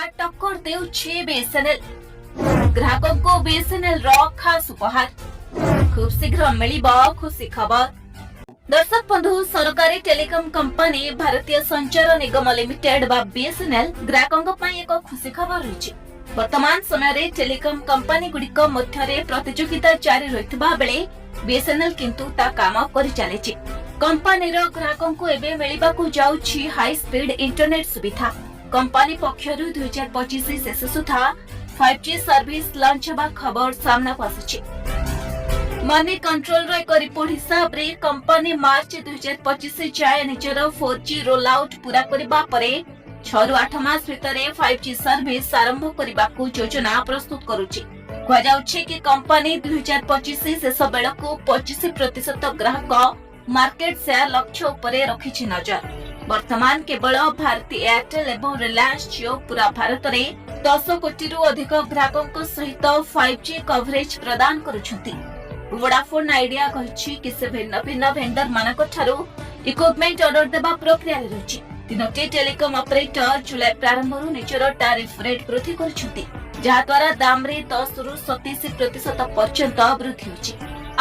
टक्कर देउछि बीएसएनएल। ग्राहकों को बीएसएनएल रो खास उपहार। खूब शीघ्र मिलिब खुशी खबर। दर्शक बंधु, सरकारी टेलीकॉम कंपनी भारतीय संचार निगम लिमिटेड बा बीएसएनएल ग्राहकों पई एक खुशी खबर रही। वर्तमान समय रे टेलीकॉम कंपनी गुड़िक मध्य प्रतियोगिता जारी रहितबा बेले बीएसएनएल किंतु ता काम करि चलेछि। कंपनी रो ग्राहकों को एबे मिलिबाकू जाउछि हाई स्पीड इंटरनेट सुविधा। कंपनी पक्षरु 2025 शेष सुधा 5G सर्विस लॉन्च हेबा खबर सामना आसिछि। मनी कंट्रोल रो एक रिपोर्ट हिसाब रे कंपनी मार्च 2025 जाय निजर 4G रोल आउट पूरा करबा परे 6 रु 8 मास भितरे 5G सर्विस आरंभ करबाकू योजना प्रस्तुत करूछि। कहा जाउछि कि कंपनी 2025 शेष बेलकू 25% ग्राहक मार्केट शेयर लक्ष्य उपरे रखिछि नजर। वर्तमान केवल भारती एयरटेल एवं रिलायंस जियो पूरा भारत में 10 कोटी रु अधिक ग्राहकों सहित 5G कवरेज प्रदान करुछंती। वोडाफोन आइडिया कहिछि कि से भिन्न भिन्न वेंडर मानक ठारू इक्विपमेंट ऑर्डर देबा प्रक्रिया रहिछि। तीनोटी टेलीकॉम ऑपरेटर जुलाई प्रारंभରୁ ନିଜର ଟାରିଫ ରେଟ୍ ବୃଦ୍ଧି କରିଛନ୍ତି, ଯାହା ଦ୍ୱାରା ଦାମରେ 10 ରୁ 27% ପର୍ଯ୍ୟନ୍ତ ବୃଦ୍ଧି ହୋଇଛି।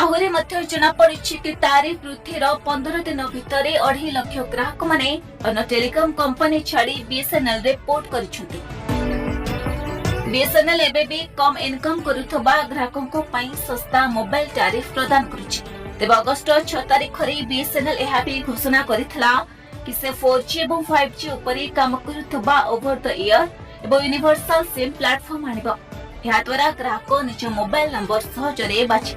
ଆହୁରି ମଧ୍ୟ ଜଣା ପଡ଼ିଛି କି ଟାରିଫ ବୃଦ୍ଧିର 15 ଦିନ ଭିତରେ 2.5 ଲକ୍ଷ ଗ୍ରାହକମାନେ ଅନ୍ୟ ଟେଲିକମ୍ କମ୍ପାନୀ ଛାଡ଼ି बीएसएनएल ରେ ପୋର୍ଟ କରିଛନ୍ତି। बीएसएनएल एबे भी कम इनकम करुथबा ग्राहकों पई सस्ता मोबाइल टैरिफ प्रदान करुछि। तेबे अगस्त 6 तारिख रे बीएसएनएल एहा भी घोषणा करिथला कि से 4G एवं 5G उपरि काम करुथबा ओवर द ईयर एवं यूनिवर्सल सिम प्लेटफॉर्म आनिबो। ଏହା ଦ୍ୱାରା ଗ୍ରାହକ ନିଜ ମୋବାଇଲ ନମ୍ବର ସହଜରେ ବାଛି